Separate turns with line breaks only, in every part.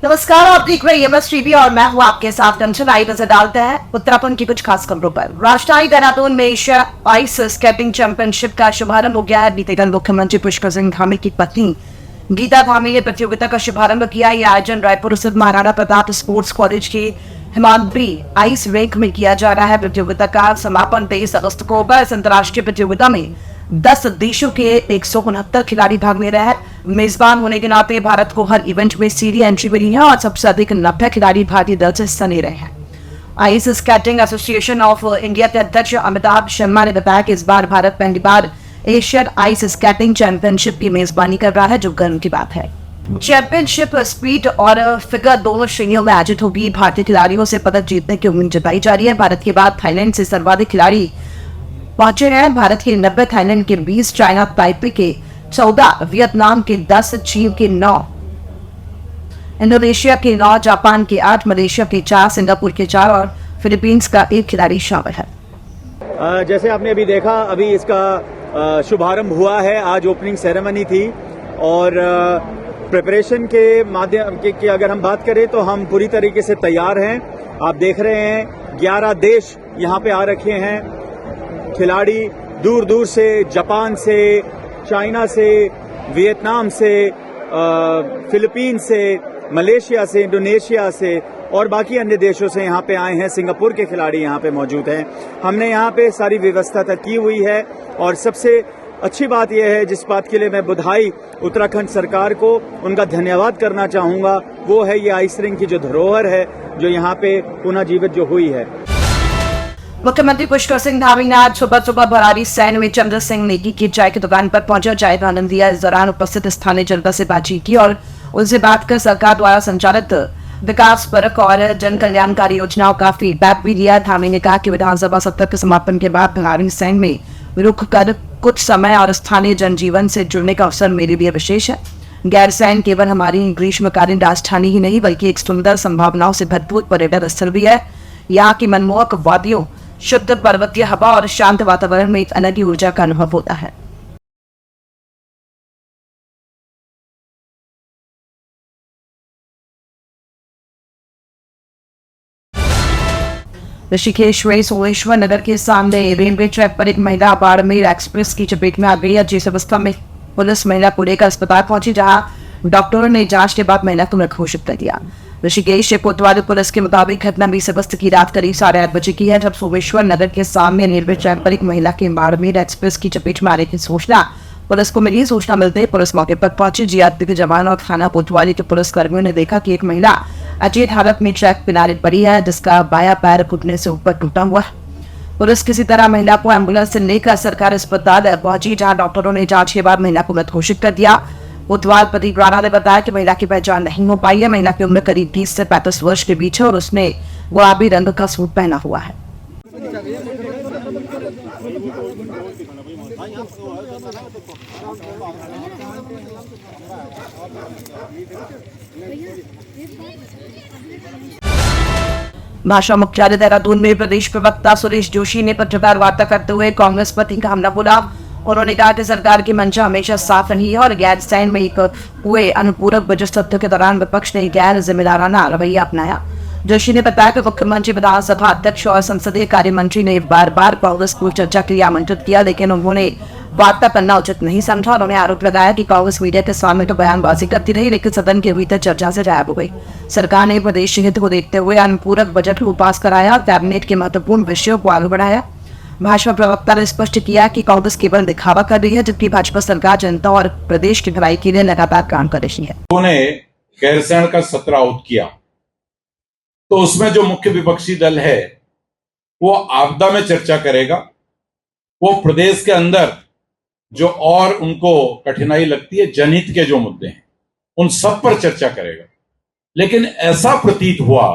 नमस्कार, आप देख रहे हैं एमएस टीवी और मैं हूं आपके साथ कंचन। आई नजर डालते हैं उत्तराखंड की कुछ खास खबरों पर। राष्ट्रीय देहरादून में एशिया आइस स्केटिंग चैंपियनशिप का शुभारंभ हो गया है। बीते कल मुख्यमंत्री पुष्कर सिंह धामी की पत्नी गीता धामी ने प्रतियोगिता का शुभारंभ किया। यह आयोजन रायपुर स्थित महाराणा प्रताप स्पोर्ट्स कॉलेज के हिमाद्री आइस रिंक में किया जा रहा है। प्रतियोगिता का समापन 23 अगस्त को होगा। इस अंतर्राष्ट्रीय प्रतियोगिता में 10 देशों के 169 खिलाड़ी भाग ले रहे हैं। मेजबान होने के नाते भारत को हर इवेंट में सीधी एंट्री मिली है और सबसे अधिक 90 खिलाड़ी भारतीय दल से हिस्सा ले रहे हैं। Ice skating association of India के अध्यक्ष अमिताभ शर्मा ने बताया कि इस बार भारत पहली बार एशियन आइस स्केटिंग चैंपियनशिप की मेजबानी कर रहा है, जो गर्व की बात है। चैंपियनशिप स्पीड और फिगर दोनों श्रेणियों में आयोजित होगी। भारतीय खिलाड़ियों से पदक जीतने की उम्मीद जताई जा रही है। भारत के बाद थाईलैंड से सर्वाधिक खिलाड़ी पहुंचे हैं। भारत के 90, थाईलैंड के 20, चाइना ताइपे के 14, वियतनाम के 10, चीन के 9, इंडोनेशिया के 9, जापान के 8, मलेशिया के 4, सिंगापुर के 4 और फिलीपींस का 1 खिलाड़ी शामिल है।
जैसे आपने अभी देखा, अभी इसका शुभारंभ हुआ है। आज ओपनिंग सेरेमनी थी और प्रिपरेशन के माध्यम की अगर हम बात करें तो हम पूरी तरीके से तैयार हैं। आप देख रहे हैं 11 देश यहाँ पे आ रखे हैं। खिलाड़ी दूर दूर से, जापान से, चाइना से, वियतनाम से, फिलीपीन से, मलेशिया से, इंडोनेशिया से और बाकी अन्य देशों से यहाँ पे आए हैं। सिंगापुर के खिलाड़ी यहाँ पे मौजूद हैं। हमने यहाँ पे सारी व्यवस्था तक की हुई है और सबसे अच्छी बात यह है, जिस बात के लिए मैं बधाई उत्तराखंड सरकार को, उनका धन्यवाद करना चाहूंगा, वो है ये आइस रिंक की जो धरोहर है, जो यहाँ पे पुनः जीवित जो हुई है।
मुख्यमंत्री पुष्कर सिंह धामी ने आज सुबह भरारी सैन में चंद्र सिंह नेगी की चाय की दुकान पर पहुंचा, चाय का आनंद लिया। इस दौरान उपस्थित स्थानीय जनता से बातचीत की और उनसे बात कर सरकार द्वारा संचालित विकास परक और जन कल्याणकारी योजनाओं का फीडबैक भी दिया। धामी ने कहा कि विधानसभा सत्र के समापन के बाद भरारी सैन में रुक कर कुछ समय और स्थानीय जनजीवन से जुड़ने का अवसर मेरे लिए विशेष है। गैरसैंण केवल हमारी ग्रीष्मकालीन राजधानी ही नहीं, बल्कि एक सुंदर संभावनाओं से भरपूर पर्यटन स्थल भी है। यहाँ की मनमोहक वादियों, शुद्ध पर्वतीय हवा और शांत वातावरण में एक अलग ही ऊर्जा का अनुभव होता है। ऋषिकेश में सोमेश्वर नगर के सामने रेलवे ट्रैक पर एक महिला बाड़मेर एक्सप्रेस की चपेट में आ गई। जिस अवस्था में पुलिस महिला को लेकर अस्पताल पहुंची, जहां डॉक्टरों ने जांच के बाद महिला को मृत घोषित कर दिया। ऋषिकेश कोतवाली पुलिस के मुताबिक घटना 20 अगस्त की रात करीब 8:30 बजे की है, जब सोमेश्वर नगर के सामने रेलवे ट्रैक पर एक महिला के बाड़मेर एक्सप्रेस की चपेट में आने की सूचना पुलिस को मिली। सूचना मिलते ही पुलिस मौके पर पहुंची। जीआरपी के जवान और थाना कोतवाली के पुलिस कर्मियों ने देखा कि एक महिला अचेत हालत में ट्रैक किनारे पड़ी है, जिसका बायां पैर घुटने से ऊपर टूटा हुआ है। पुलिस किसी तरह महिला को एम्बुलेंस से लेकर सरकारी अस्पताल पहुंची, जहां डॉक्टरों ने जांच के बाद महिला को मृत घोषित कर दिया। कोतवाल प्रदीप राणा ने बताया कि महिला की पहचान नहीं हो पाई है। महिला की उम्र करीब 30 से 35 वर्ष के बीच है और उसने गुलाबी रंग का सूट पहना हुआ है। भाजपा मुख्यालय देहरादून में प्रदेश प्रवक्ता सुरेश जोशी ने पत्रकार वार्ता करते हुए कांग्रेस पर तीखा हमला बोला। उन्होंने कहा कि सरकार की मंशा हमेशा साफ रही है और गैरसैंण में एक हुए अनुपूरक बजट सत्र के दौरान विपक्ष ने गैर जिम्मेदाराना रवैया अपनाया। जोशी ने बताया कि मुख्यमंत्री, विधानसभा अध्यक्ष और संसदीय कार्य मंत्री ने बार बार कांग्रेस को चर्चा के लिए आमंत्रित किया, लेकिन उन्होंने वार्ता करना उचित नहीं समझा। उन्होंने आरोप लगाया कि कांग्रेस मीडिया के सामने तो बयानबाजी करती रही, लेकिन सदन के भीतर चर्चा से गायब हो गई। सरकार ने प्रदेश हित को देखते हुए अनुपूरक बजट को पास कराया, कैबिनेट के महत्वपूर्ण विषयों को आगे बढ़ाया। भाजपा प्रवक्ता ने स्पष्ट किया कि कांग्रेस केवल दिखावा कर रही है, जबकि भाजपा सरकार जनता और प्रदेश की भलाई के लिए लगातार काम कर रही है।
उन्होंने गैरसैंण का सत्र आउट किया, तो उसमें जो मुख्य विपक्षी दल है वो आपदा में चर्चा करेगा। वो प्रदेश के अंदर जो और उनको कठिनाई लगती है, जनहित के जो मुद्दे हैं, उन सब पर चर्चा करेगा। लेकिन ऐसा प्रतीत हुआ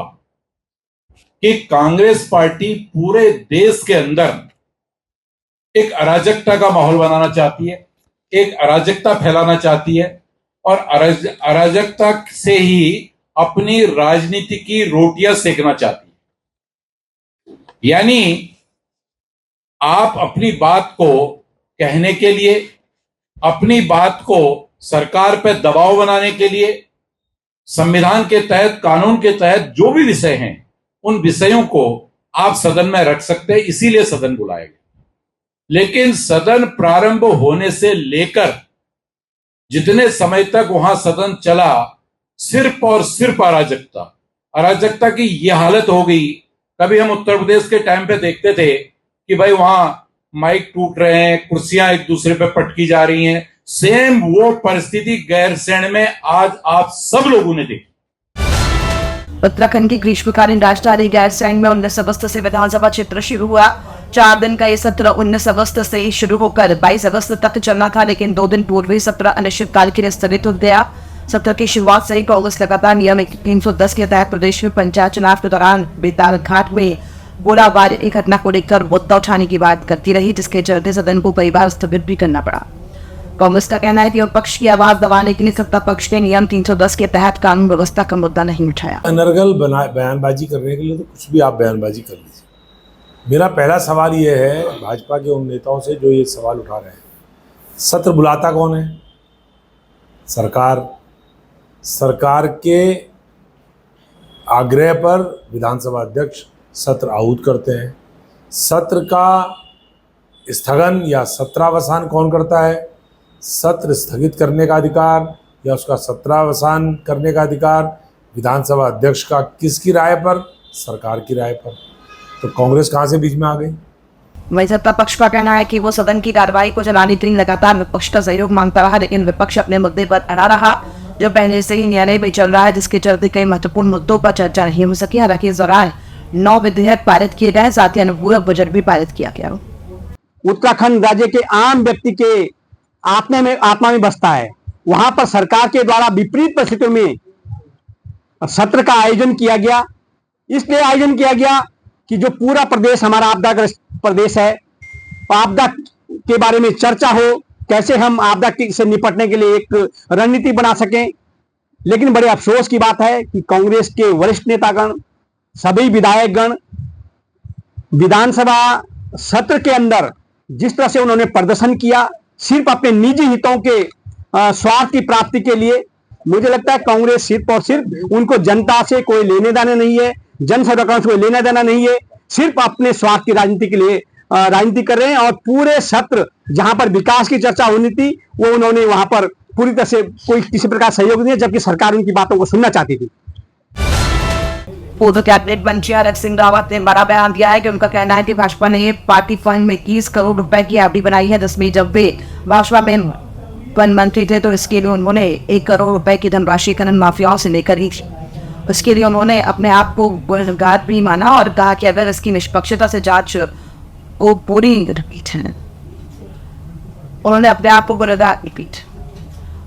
कि कांग्रेस पार्टी पूरे देश के अंदर एक अराजकता का माहौल बनाना चाहती है, एक अराजकता फैलाना चाहती है और अराजकता से ही अपनी राजनीति की रोटियां सेकना चाहती है। यानी आप अपनी बात को कहने के लिए, अपनी बात को सरकार पर दबाव बनाने के लिए संविधान के तहत, कानून के तहत जो भी विषय हैं, उन विषयों को आप सदन में रख सकते हैं, इसीलिए सदन बुलाया गया। लेकिन सदन प्रारंभ होने से लेकर जितने समय तक वहां सदन चला, सिर्फ और सिर्फ अराजकता की यह हालत हो गई। कभी हम उत्तर प्रदेश के टाइम पे देखते थे कि भाई वहां माइक टूट रहे हैं, कुर्सियां एक दूसरे पे पटकी जा रही हैं। सेम वो परिस्थिति गैरसैंण में आज आप सब लोगों ने देखी।
उत्तराखंड की ग्रीष्मकालीन राजधानी गैरसैंण में 19 अगस्त से विधानसभा क्षेत्र शुरू हुआ। 4 दिन का ये सत्र 19 अगस्त से शुरू होकर 22 अगस्त तक चलना था, लेकिन 2 दिन पूर्व ही सत्र अनिश्चितकाल के लिए स्थगित हो गया। सत्र की शुरुआत से ही कांग्रेस लगातार नियम 310 के तहत प्रदेश में पंचायत चुनाव के दौरान बेतालघाट में गोलाबारी की घटना को लेकर मुद्दा उठाने की बात करती रही, जिसके चलते सदन को कई बार स्थगित भी करना पड़ा। कांग्रेस का कहना है कि विपक्ष की आवाज दबाने के लिए सत्ता पक्ष ने नियम 310 के तहत कानून व्यवस्था का मुद्दा नहीं उठाया।
अनर्गल बयानबाजी करने के लिए तो कुछ भी आप बयानबाजी कर लीजिए। मेरा पहला सवाल ये है भाजपा के उन नेताओं से जो ये सवाल उठा रहे हैं, सत्र बुलाता कौन है? सरकार के आग्रह पर विधानसभा अध्यक्ष सत्र आहूत करते हैं। सत्र का स्थगन या सत्रावसान कौन करता है? सत्र स्थगित करने का अधिकार या उसका सत्रावसान करने का अधिकार विधानसभा अध्यक्ष का किसकी राय पर? सरकार की राय पर। तो कांग्रेस कहाँ से बीच में आ गई?
वही सत्ता पक्ष का कहना है कि वो सदन की कार्रवाई को चलाने के लिए लगातार विपक्ष का सहयोग मांगता रहा, लेकिन विपक्ष अपने मुद्दे पर अड़ा रहा, जो पहले से ही न्यायालय में चल रहा है, जिसके चलते कई महत्वपूर्ण मुद्दों पर चर्चा नहीं हो सकी। हालांकि इस दौरान 9 विधेयक पारित किए गए, साथ ही अनुपूरक बजट भी पारित किया गया।
उत्तराखंड राज्य के आम व्यक्ति के आत्मा में बसता है। वहां पर सरकार के द्वारा विपरीत परिस्थितियों में सत्र का आयोजन किया गया। इसलिए आयोजन किया गया कि जो पूरा प्रदेश हमारा आपदाग्रस्त प्रदेश है, आपदा के बारे में चर्चा हो, कैसे हम आपदा से निपटने के लिए एक रणनीति बना सकें। लेकिन बड़े अफसोस की बात है कि कांग्रेस के वरिष्ठ नेतागण, सभी विधायकगण विधानसभा सत्र के अंदर जिस तरह से उन्होंने प्रदर्शन किया, सिर्फ अपने निजी हितों के स्वार्थ की प्राप्ति के लिए, मुझे लगता है कांग्रेस सिर्फ और सिर्फ उनको जनता से कोई लेने देना नहीं है, जन सेवकों से कोई लेना देना नहीं है, सिर्फ अपने स्वार्थ की राजनीति के लिए राजनीति कर रहे हैं। और पूरे सत्र जहां पर विकास की चर्चा होनी थी, वो उन्होंने वहां पर पूरी तरह से कोई किसी प्रकार सहयोग नहीं है, जबकि सरकार उनकी बातों को सुनना चाहती थी।
पूर्व कैबिनेट मंत्री हरक सिंह रावत ने बड़ा बयान दिया है कि उनका कहना है कि भाजपा ने पार्टी फंड में 21 करोड़ रुपए की एफडी बनाई है, जिसमें जब वे भाजपा में वन मंत्री थे तो इसके लिए उन्होंने 1 करोड़ रुपए की धनराशि खनन माफियाओं से लेकर ही उसके लिए उन्होंने अपने आप को गुनहगार भी माना और कहा कि अगर इसकी निष्पक्षता से जांच को पूरी रिपीट है, उन्होंने अपने आप को गुनहगार रिपीट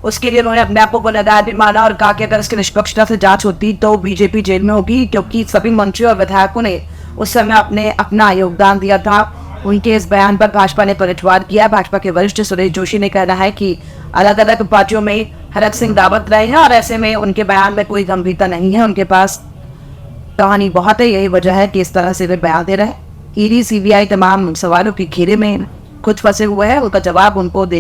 उसके लिए उन्होंने अपने आप को गुनहगार भी माना और कहा कि अगर इसकी निष्पक्षता से जांच होती तो बीजेपी जेल में होगी, क्योंकि सभी मंत्री और विधायकों ने उस समय अपना योगदान दिया था। उनके इस बयान पर भाजपा ने पलटवार किया। भाजपा के वरिष्ठ सुरेश जोशी ने कहना है कि अलग अलग पार्टियों में हरक सिंह रावत रहे हैं और ऐसे में उनके बयान में कोई गंभीरता नहीं है, उनके पास कहानी बहुत है। यही वजह है कि इस तरह से वे बयान दे रहे हैं। ईडी सीबीआई तमाम सवालों के घेरे में खुद फंसे हुए हैं, उनका जवाब उनको दे